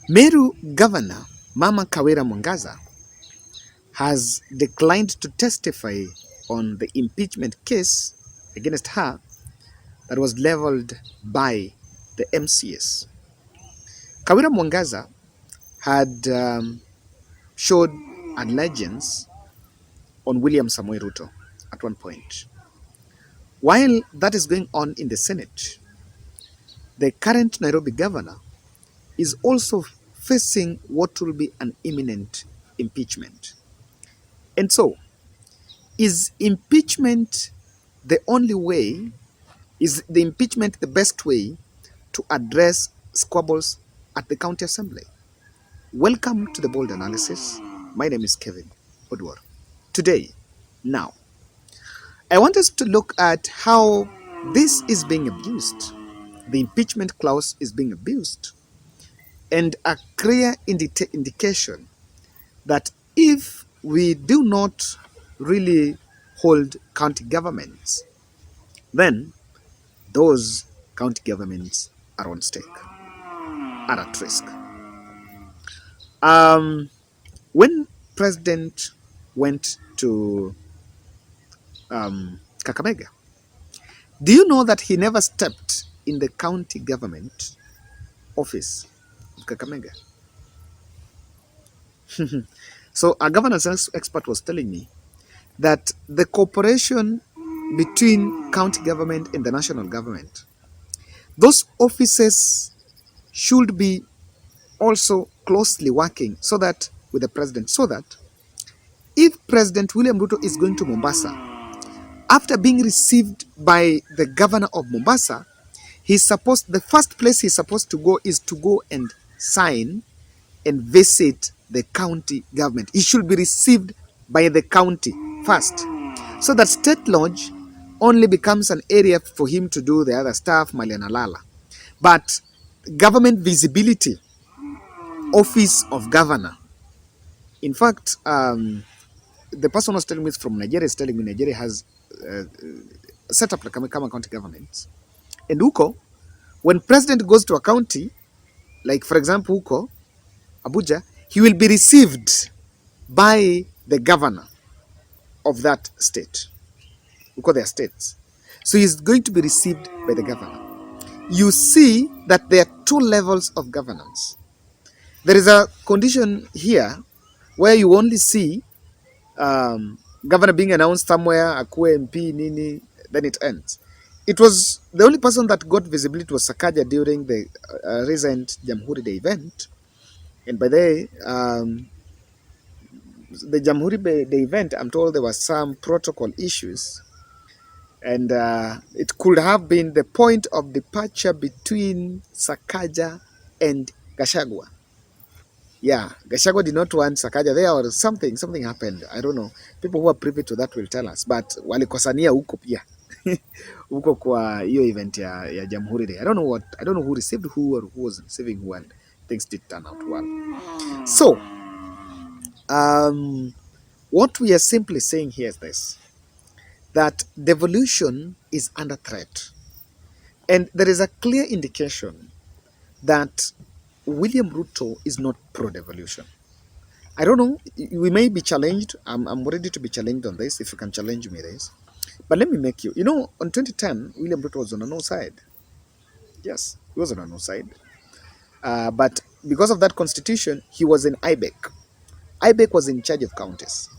Meru Governor Mama Kawira Mwangaza has declined to testify on the impeachment case against her that was leveled by the MCS. Kawira Mwangaza had showed allegiance on William Samoei Ruto at one point. While that is going on in the Senate, the current Nairobi governor is also facing what will be an imminent impeachment. And so, is impeachment the only way? Is the impeachment the best way to address squabbles at the county assembly? Welcome to the Bold Analysis. My name is Kevin Odwar. Today, now, I want us to look at how this is being abused. The impeachment clause is being abused, and a clear indication that if we do not really hold county governments, then those county governments are on stake, are at risk. When President went to Kakamega, do you know that he never stepped in the county government office of Kakamega? So a governance expert was telling me that the cooperation between county government and the national government, those offices should be also closely working so that with the president, so that if President William Ruto is going to Mombasa, after being received by the governor of Mombasa, the first place he's supposed to go is to go and sign and visit the county government. He should be received by the county first, so that State Lodge only becomes an area for him to do the other stuff, Malianalala. But government visibility, office of governor. In fact, the person was telling me from Nigeria is telling me Nigeria has set up like Kama county governments. And huko, when president goes to a county, like for example huko, Abuja, he will be received by the governor of that state. Huko they are states. So he's going to be received by the governor. You see that there are two levels of governance. There is a condition here where you only see governor being announced somewhere, akue MP, nini, then it ends. It was the only person that got visibility was Sakaja during the recent Jamhuri Day event. And by the Jamhuri Day event, I'm told there were some protocol issues. And it could have been the point of departure between Sakaja and Gachagua. Yeah, Gachagua did not want Sakaja there, or something happened. I don't know. People who are privy to that will tell us. But walikosania huko pia. Huko kwa hiyo event ya Jamhuri Day. I don't know who received who or who was receiving who, and things did turn out well. So, what we are simply saying here is this, that devolution is under threat. And there is a clear indication that William Ruto is not pro-devolution. I don't know, we may be challenged. I'm ready to be challenged on this, if you can challenge me this. But let me make you know, on 2010, William Ruto was on a no side. Yes, he was on a no side. But because of that constitution, he was in IBEC. IBEC was in charge of counties.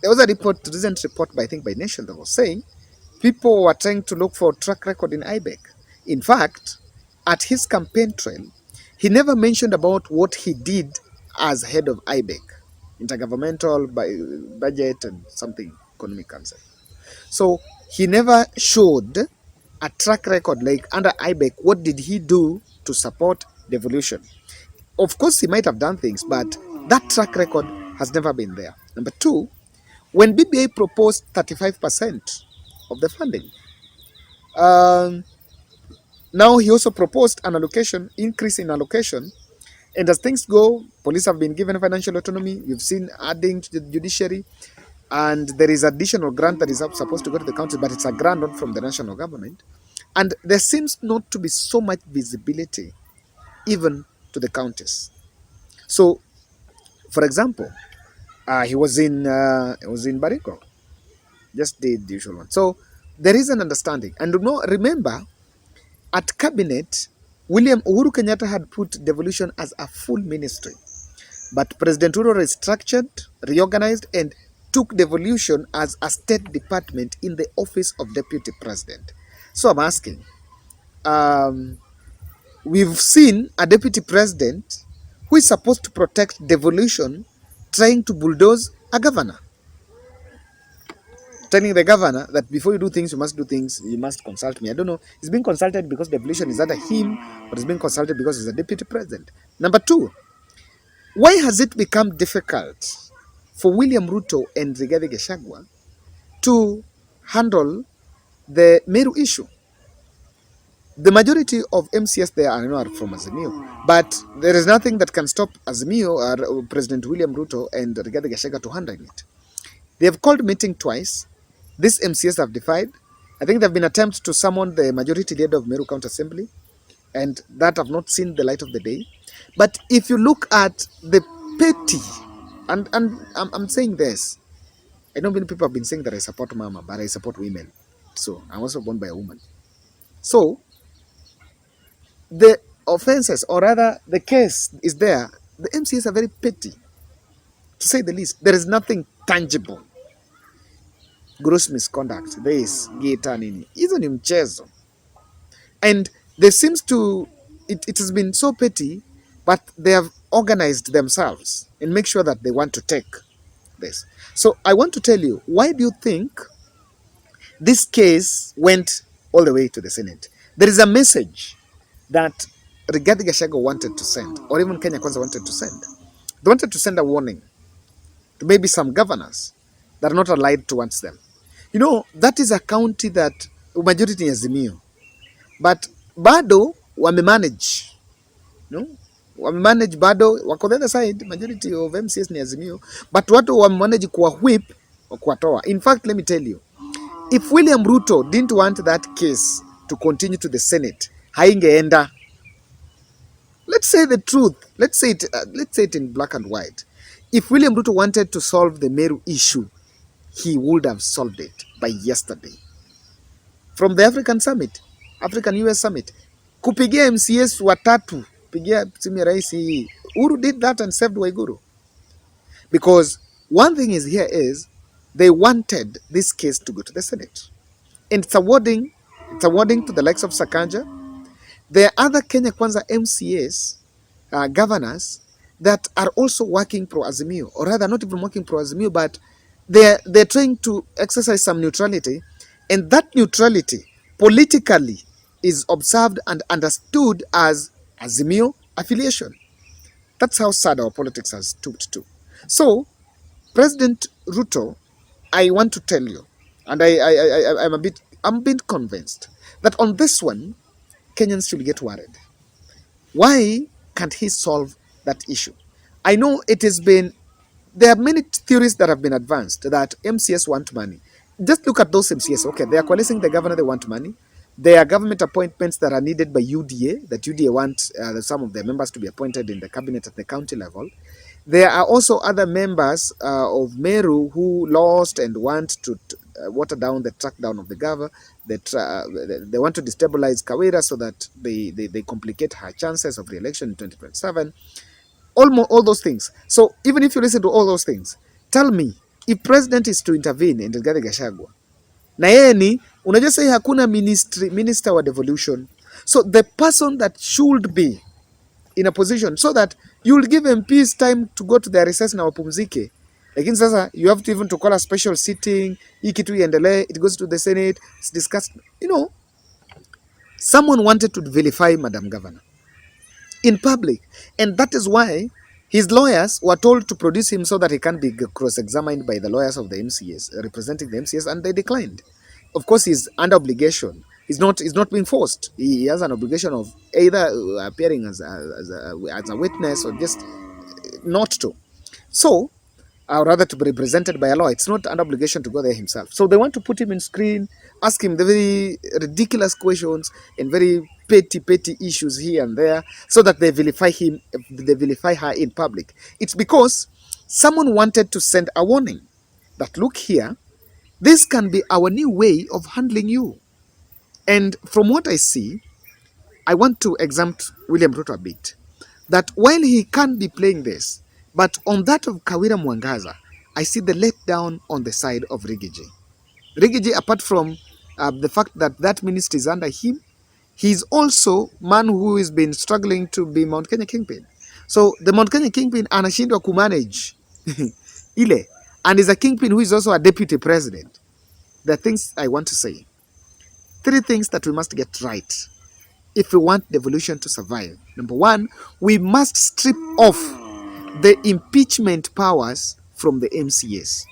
There was a recent report by Nation that was saying people were trying to look for a track record in IBEC. In fact, at his campaign trail, he never mentioned about what he did as head of IBEC, Intergovernmental Budget and something economic council. So he never showed a track record like under IBEC. What did he do to support devolution? Of course, he might have done things, but that track record has never been there. Number two, when BBI proposed 35% of the funding, now he also proposed an increase in allocation. And as things go, police have been given financial autonomy. We've seen adding to the judiciary. And there is additional grant that is supposed to go to the county, but it's a grant not from the national government. And there seems not to be so much visibility even to the counties. So, for example, he was in Bariko, just did the usual one. So there is an understanding. And remember, at cabinet, William Uhuru Kenyatta had put devolution as a full ministry. But President Ruto restructured, reorganized, and took devolution as a state department in the office of deputy president. So I'm asking, um, we've seen a deputy president who is supposed to protect devolution trying to bulldoze a governor, telling the governor that before you do things, you must do things, you must consult me. I don't know. He's being consulted because devolution is under him, or he's being consulted because he's a deputy president. Number two, why has it become difficult for William Ruto and Rigathi Gachagua to handle the Meru issue? The majority of MCS there are not from Azimio, but there is nothing that can stop Azimio or President William Ruto and Rigathi Gachagua to handle it. They have called meeting twice. These MCS have defied. I think there have been attempts to summon the majority leader of Meru County Assembly, and that have not seen the light of the day. But if you look at the petty, and I'm saying this, I know many people have been saying that I support Mama, but I support women. So I'm also born by a woman. So the offenses, or rather the case is there. The MCs are very petty, to say the least. There is nothing tangible. Gross misconduct, this, gita nini. Hizo ni mchezo. And there seems to, it has been so petty, but they have organized themselves and make sure that they want to take this. So I want to tell you, why do you think this case went all the way to the Senate? There is a message that Rigathi Gachagua wanted to send, or even Kenya Kwanza wanted to send. They wanted to send a warning to maybe some governors that are not allied towards them. You know, that is a county that majority ni Azimio, but bado wamemanage, no? Wamemanage bado, wako the other side, majority of MCS ni Azimio, but watu wamemanage kuwa whip or kuwatoa. In fact, let me tell you, if William Ruto didn't want that case to continue to the Senate, haingeenda. Let's say the truth. Let's say it in black and white. If William Ruto wanted to solve the Meru issue, he would have solved it by yesterday. From the African Summit, African US Summit, kupigia MCS watatu, pigia simu rais hii. Uhuru did that and saved Waiguru. Because one thing is here is, they wanted this case to go to the Senate. And it's awarding to the likes of Sakaja. There are other Kenya Kwanza MCAs, governors, that are also working pro-Azimio, or rather not even working pro-Azimio, but they're trying to exercise some neutrality, and that neutrality politically is observed and understood as Azimio affiliation. That's how sad our politics has stooped to. So, President Ruto, I want to tell you, and I'm a bit convinced that on this one, Kenyans should get worried. Why can't he solve that issue? I know it has been, there are many theories that have been advanced that MCS want money. Just look at those MCS. Okay, they are coalescing the governor, they want money. There are government appointments that are needed by UDA, that UDA want some of their members to be appointed in the cabinet at the county level. There are also other members of Meru who lost and want to water down the track down of the governor. They want to destabilize Kawira so that they complicate her chances of re-election in 2027. All those things. So even if you listen to all those things, tell me, if president is to intervene in Rigathi Gachagua, na yeye ni, unajua say hakuna minister wa devolution. So the person that should be in a position so that you will give MPs time to go to their recess na wapumzike. Lakini sasa you have to even to call a special sitting, hii kitu iendelee, it goes to the Senate, it's discussed. You know, someone wanted to vilify Madam Governor in public, and that is why his lawyers were told to produce him so that he can be cross-examined by the lawyers of the MCS, representing the MCS, and they declined. Of course, he's under obligation. He's not being forced. He has an obligation of either appearing as a witness or just not to. So, or rather to be represented by a lawyer. It's not an obligation to go there himself. So they want to put him in screen, ask him the very ridiculous questions and very petty issues here and there, so that they vilify him, they vilify her in public. It's because someone wanted to send a warning that, look here, this can be our new way of handling you. And from what I see, I want to examine William Ruto a bit, that while he can be playing this, but on that of Kawira Mwangaza, I see the letdown on the side of Rigiji. Rigiji, apart from the fact that that ministry is under him, he's also man who has been struggling to be Mount Kenya Kingpin. So the Mount Kenya Kingpin anashindwa kumanage ile, and is a kingpin who is also a deputy president. There are things I want to say. 3 things that we must get right if we want devolution to survive. Number 1, we must strip off the impeachment powers from the MCAs.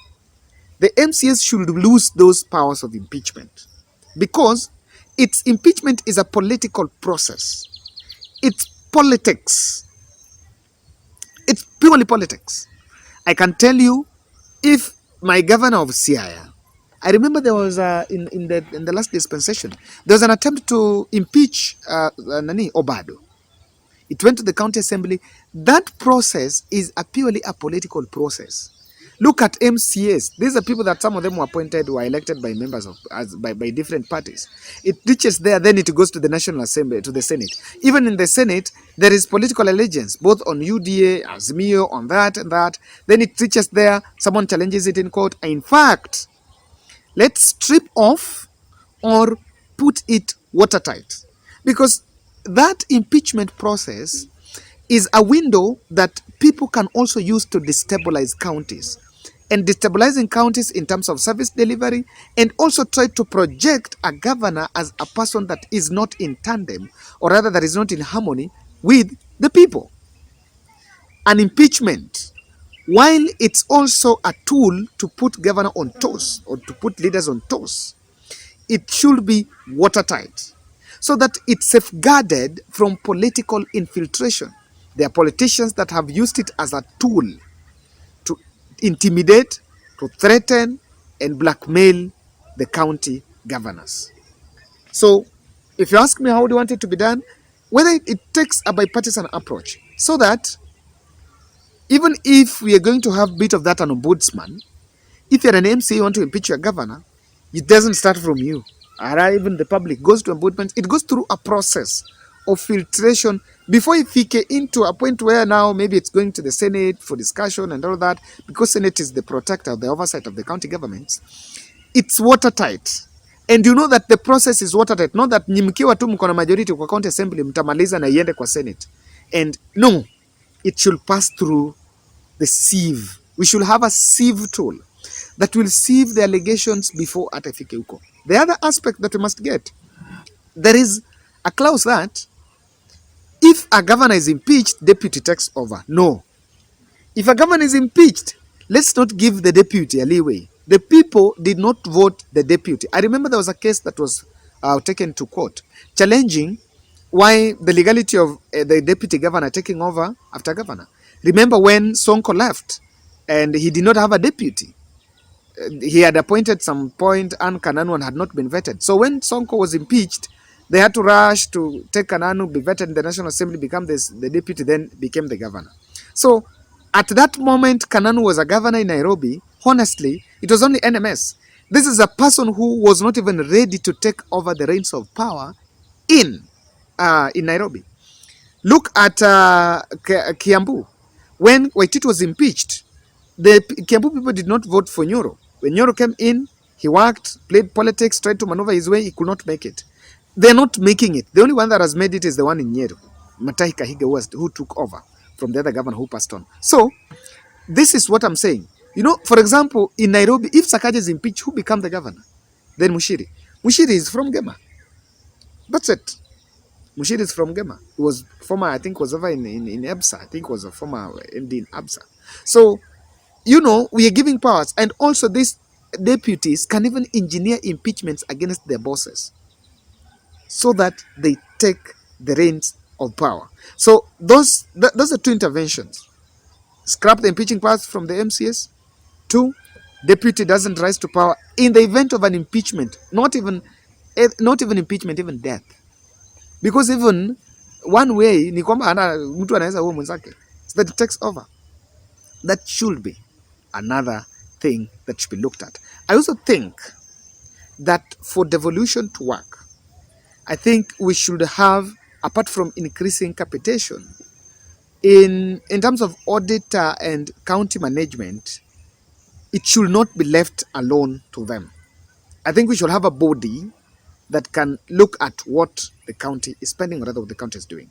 The MCAs should lose those powers of impeachment, because its impeachment is a political process. It's politics. It's purely politics. I can tell you, if my governor of Siaya, I remember there was in the last dispensation, there was an attempt to impeach Obado. It went to the county assembly. That process is purely a political process. Look at MCAs. These are people that some of them were appointed, were elected by members of by different parties. It reaches there, then it goes to the National Assembly, to the Senate. Even in the Senate, there is political allegiance, both on UDA, Azimio, on that and that. Then it reaches there, someone challenges it in court. In fact, let's strip off or put it watertight, because that impeachment process is a window that people can also use to destabilize counties, and destabilizing counties in terms of service delivery, and also try to project a governor as a person that is not in tandem, or rather that is not in harmony with the people. An impeachment, while it's also a tool to put governor on toes or to put leaders on toes, it should be watertight so that it's safeguarded from political infiltration. There are politicians that have used it as a tool to intimidate, to threaten, and blackmail the county governors. So, if you ask me how do you want it to be done, whether it takes a bipartisan approach, so that even if we are going to have a bit of that an ombudsman, if you're an MC, you want to impeach your governor, it doesn't start from you. Or even the public goes to ombudsman. It goes through a process of filtration before it get into a point where now maybe it's going to the Senate for discussion and all that, because Senate is the protector, the oversight of the county governments. It's watertight. And you know that the process is watertight. Not that mkiwa tu mko na majority kwa county assembly mtamaliza na iende kwa Senate. And no, it should pass through the sieve. We should have a sieve tool that will sieve the allegations before atafike huko. The other aspect that we must get, there is a clause that if a governor is impeached, deputy takes over. No. If a governor is impeached, let's not give the deputy a leeway. The people did not vote the deputy. I remember there was a case that was taken to court challenging why the legality of the deputy governor taking over after governor. Remember when Sonko left and he did not have a deputy. He had appointed some point and Kananu had not been vetted. So when Sonko was impeached, they had to rush to take Kananu, be vetted in the National Assembly, become the deputy, then became the governor. So at that moment, Kananu was a governor in Nairobi. Honestly, it was only NMS. This is a person who was not even ready to take over the reins of power in Nairobi. Look at Kiambu. When Waititi was impeached, the Kiambu people did not vote for Nyoro. When Nyoro came in, he worked, played politics, tried to maneuver his way, he could not make it. They're not making it. The only one that has made it is the one in Meru, Mutahi Kahiga, who took over from the other governor who passed on. So, this is what I'm saying. You know, for example, in Nairobi, if Sakaja is impeached, who become the governor? Then Mushiri. Mushiri is from Gema. That's it. Mushiri is from Gema. He was former, I think, was over in Absa. I think was a former MD in Absa. So, you know, we are giving powers. And also these deputies can even engineer impeachments against their bosses so that they take the reins of power. So those are two interventions. Scrap the impeaching powers from the MCS Two, deputy doesn't rise to power in the event of an impeachment, not even impeachment, even death. Because even one way ni kwamba mtu anaweza uwe mwenzake, so that it takes over. That should be another thing that should be looked at. I also think that for devolution to work, I think we should have, apart from increasing capitation, in terms of auditor and county management, it should not be left alone to them. I think we should have a body that can look at what the county is spending, or rather what the county is doing.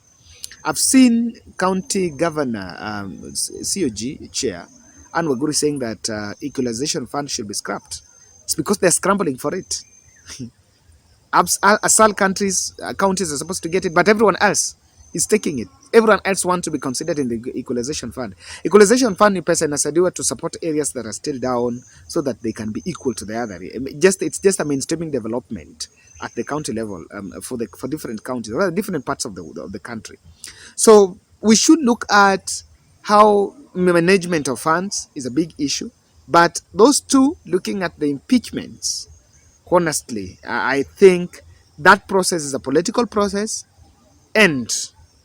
I've seen county governor, COG chair, Anne Waguri saying that equalization fund should be scrapped. It's because they're scrambling for it. Asal counties are supposed to get it, but everyone else is taking it. Everyone else wants to be considered in the equalization fund. Equalization fund ni pesa inasaidiwa to support areas that are still down so that they can be equal to the other. It's just a mainstreaming development at the county level for different counties, or different parts of the country. So we should look at how management of funds is a big issue, but those two, looking at the impeachments, honestly, I think that process is a political process, and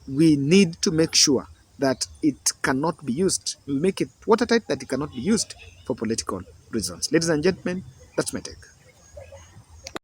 we need to make sure that it cannot be used. We make it watertight, that it cannot be used for political reasons. Ladies and gentlemen, that's my take.